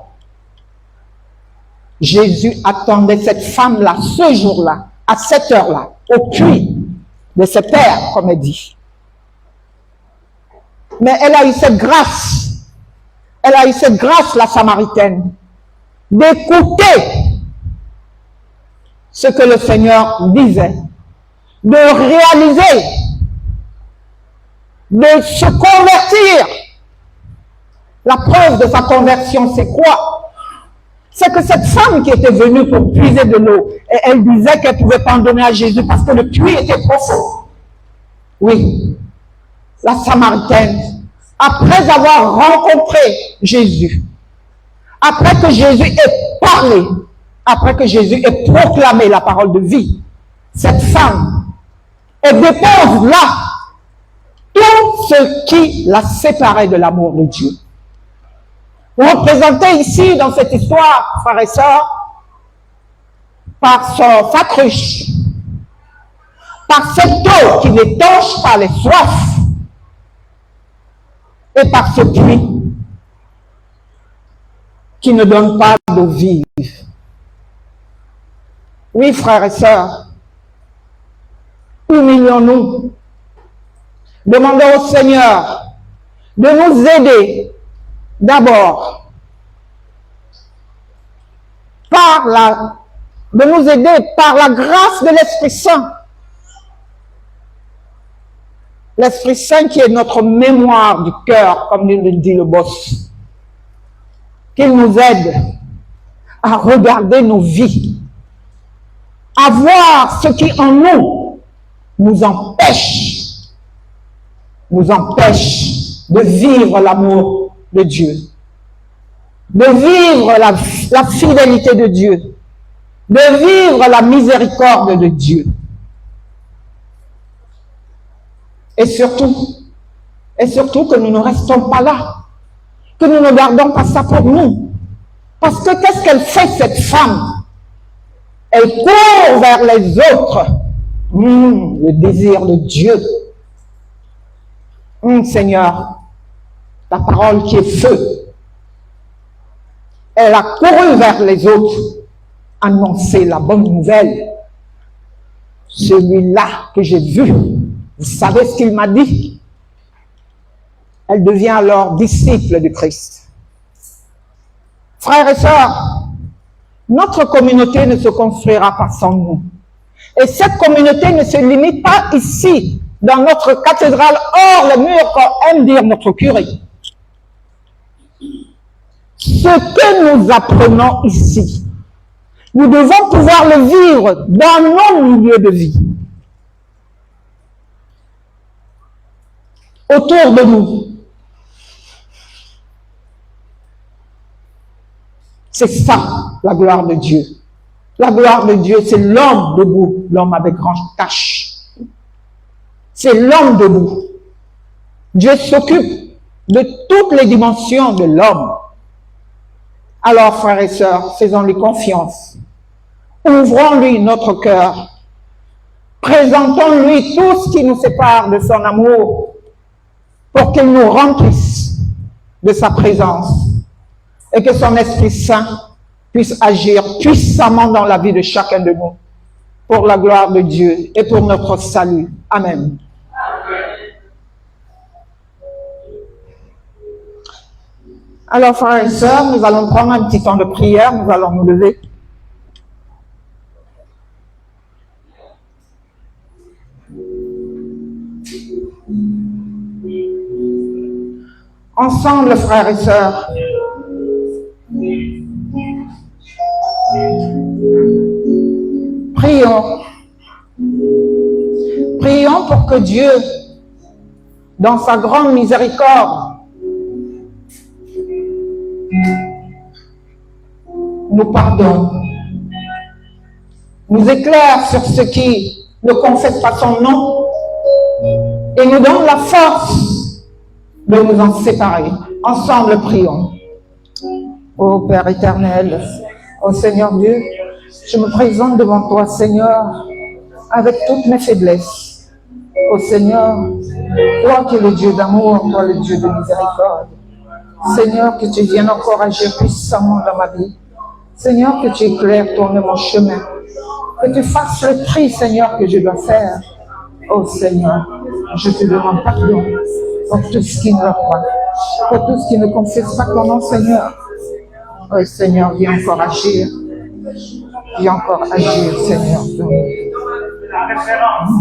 Jésus attendait cette femme-là, ce jour-là, à cette heure-là, au puits de ses pères, comme elle dit. Mais elle a eu cette grâce, la Samaritaine, d'écouter ce que le Seigneur disait, de réaliser, de se convertir. La preuve de sa conversion, c'est quoi? C'est que cette femme qui était venue pour puiser de l'eau, et elle disait qu'elle ne pouvait pas en donner à Jésus parce que le puits était profond. Oui, la Samaritaine, après avoir rencontré Jésus, après que Jésus ait parlé, après que Jésus ait proclamé la parole de vie, cette femme, elle dépose là tout ce qui la séparait de l'amour de Dieu. Représenté ici dans cette histoire, frères et sœurs, par sa cruche, par cette eau qui n'étanche pas les soifs, et par ce puits qui ne donne pas d'eau vive. Oui, frères et sœurs, humilions-nous, demandons au Seigneur de nous aider d'abord de nous aider par la grâce de l'Esprit Saint. L'Esprit Saint qui est notre mémoire du cœur, comme le dit le boss. Qu'il nous aide à regarder nos vies, à voir ce qui en nous empêche de vivre l'amour de Dieu, de vivre la fidélité de Dieu, de vivre la miséricorde de Dieu. Et surtout que nous ne restons pas là, que nous ne gardons pas ça pour nous. Parce que qu'est-ce qu'elle fait, cette femme? Elle court vers les autres. Le désir de Dieu. Seigneur, ta parole qui est feu. Elle a couru vers les autres, annoncer la bonne nouvelle. Celui-là que j'ai vu, vous savez ce qu'il m'a dit? Elle devient alors disciple de Christ. Frères et sœurs, notre communauté ne se construira pas sans nous. Et cette communauté ne se limite pas ici, dans notre cathédrale, hors les murs, comme aime dire notre curé. Ce que nous apprenons ici, nous devons pouvoir le vivre dans nos milieux de vie. Autour de nous. C'est ça, la gloire de Dieu. La gloire de Dieu, c'est l'homme debout, l'homme avec grand tache. C'est l'homme debout. Dieu s'occupe de toutes les dimensions de l'homme. Alors, frères et sœurs, faisons-lui confiance. Ouvrons-lui notre cœur. Présentons-lui tout ce qui nous sépare de son amour pour qu'il nous remplisse de sa présence et que son Esprit Saint puisse agir puissamment dans la vie de chacun de nous pour la gloire de Dieu et pour notre salut. Amen. Alors, frères et sœurs, nous allons prendre un petit temps de prière, nous allons nous lever. Ensemble, frères et sœurs, prions prions pour que Dieu, dans sa grande miséricorde, nous pardonne, nous éclaire sur ceux qui ne confessent pas son nom et nous donne la force de nous en séparer. Ensemble, prions. Ô Père éternel, ô Seigneur Dieu, je me présente devant toi, Seigneur, avec toutes mes faiblesses. Ô Seigneur, toi qui es le Dieu d'amour, toi le Dieu de miséricorde. Seigneur, que tu viennes encore agir puissamment dans ma vie. Seigneur, que tu éclaires, tourne mon chemin. Que tu fasses le tri, Seigneur, que je dois faire. Oh Seigneur, je te demande pardon pour tout ce qui ne va pas, pour tout ce qui ne confesse pas ton nom, Seigneur. Oh Seigneur, viens encore agir. Viens encore agir, Seigneur.
La référence.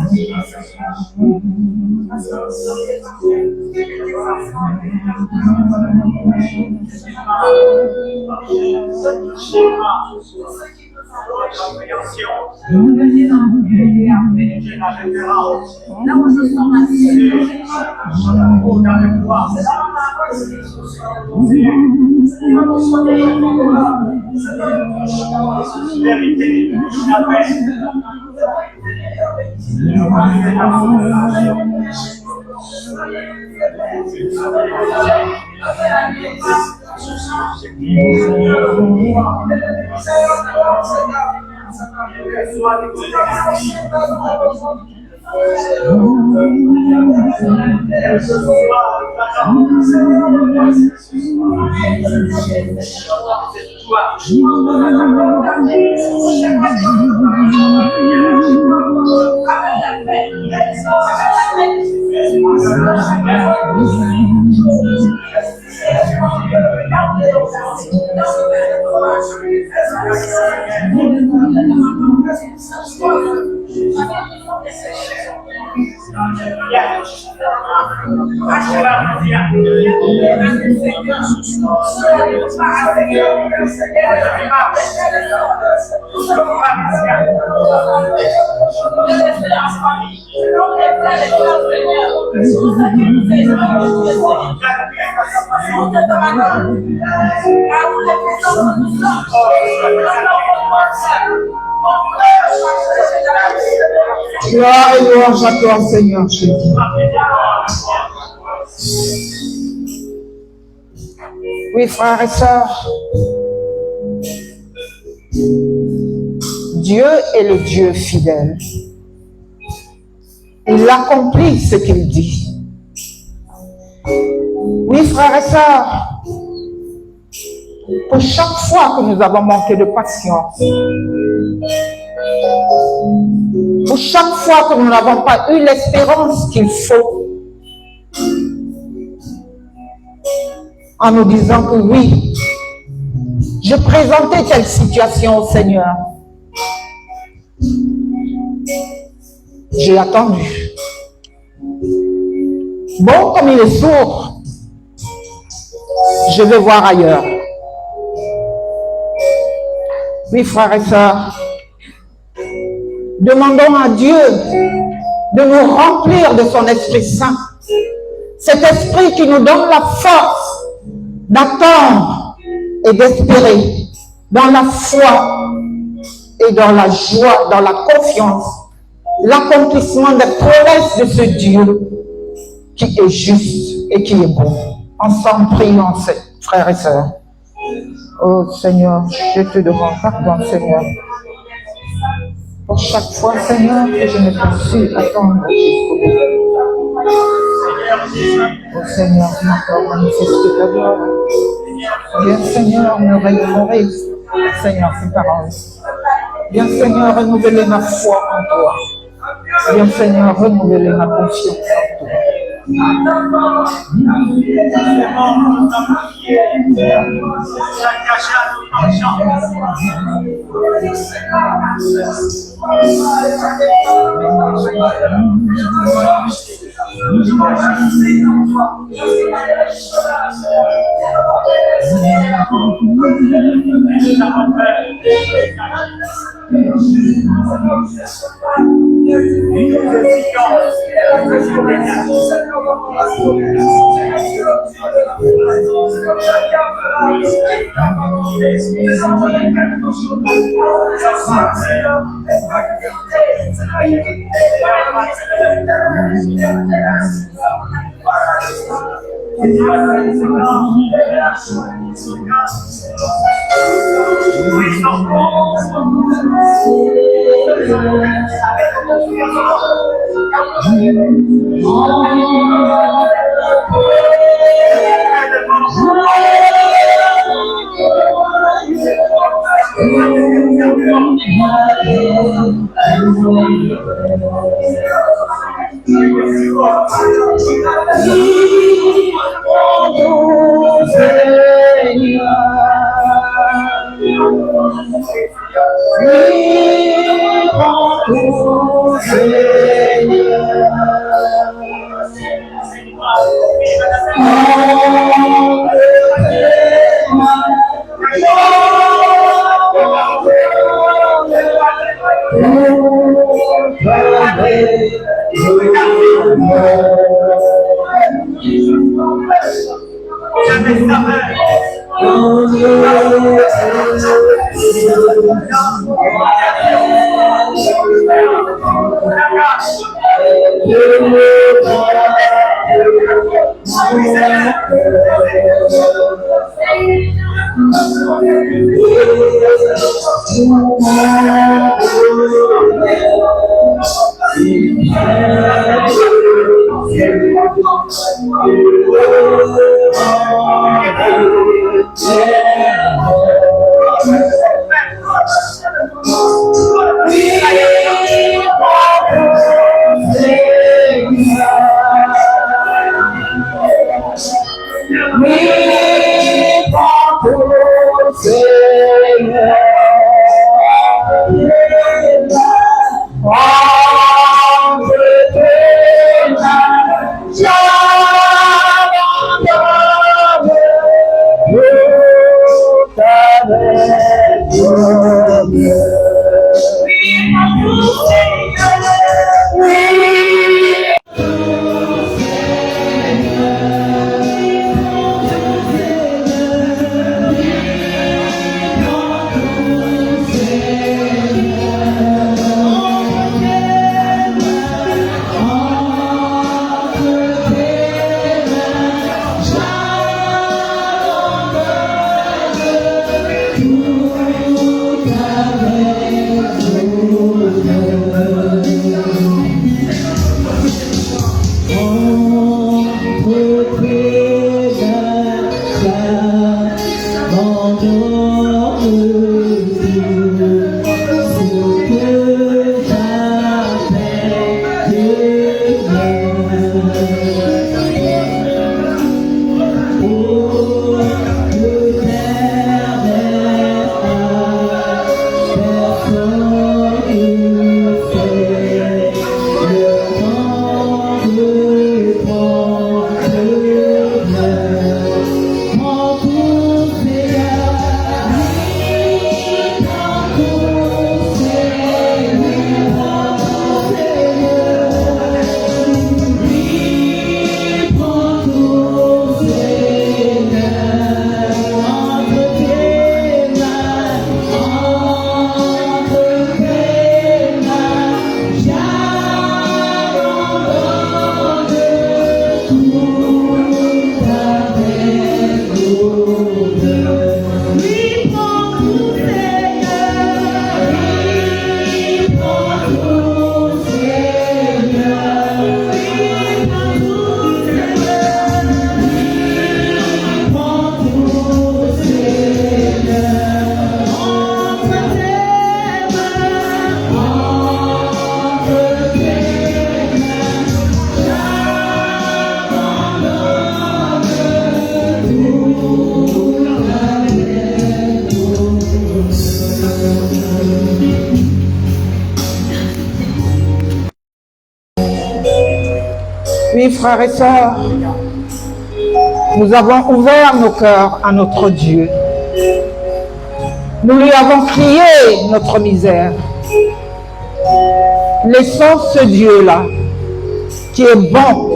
Gloire et louange à toi, Seigneur Jésus. Oui, frères et sœurs, Dieu est le Dieu fidèle. Il accomplit ce qu'il dit. Oui, frères et sœurs, pour chaque fois que nous avons manqué de patience, pour chaque fois que nous n'avons pas eu l'espérance qu'il faut, en nous disant que oui, je présentais telle situation au Seigneur. J'ai attendu. Bon, comme il est sourd, je vais voir ailleurs. Oui, frères et sœurs, demandons à Dieu de nous remplir de son Esprit Saint. Cet Esprit qui nous donne la force d'attendre et d'espérer dans la foi et dans la joie, dans la confiance, l'accomplissement des promesses de ce Dieu qui est juste et qui est bon. Ensemble, prions, frères et sœurs. Oh Seigneur, je te demande pardon, Seigneur, pour chaque fois, Seigneur, que je n'ai pas su attendre jusqu'au bout. Oh Seigneur, encore manifeste ta gloire. Viens Seigneur, me réhonorer, Seigneur, ces paroles. Viens Seigneur, renouveler ma foi en toi. Viens Seigneur, renouveler ma confiance en toi. Oui, frères et sœurs, nous avons ouvert nos cœurs à notre Dieu. Nous lui avons crié notre misère. Laissons ce Dieu-là, qui est bon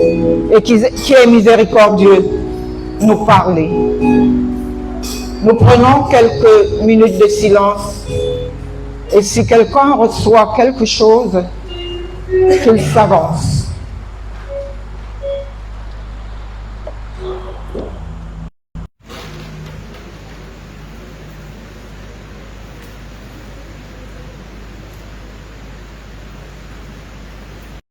et qui est miséricordieux, nous parler. Nous prenons quelques minutes de silence et si quelqu'un reçoit quelque chose, qu'il s'avance.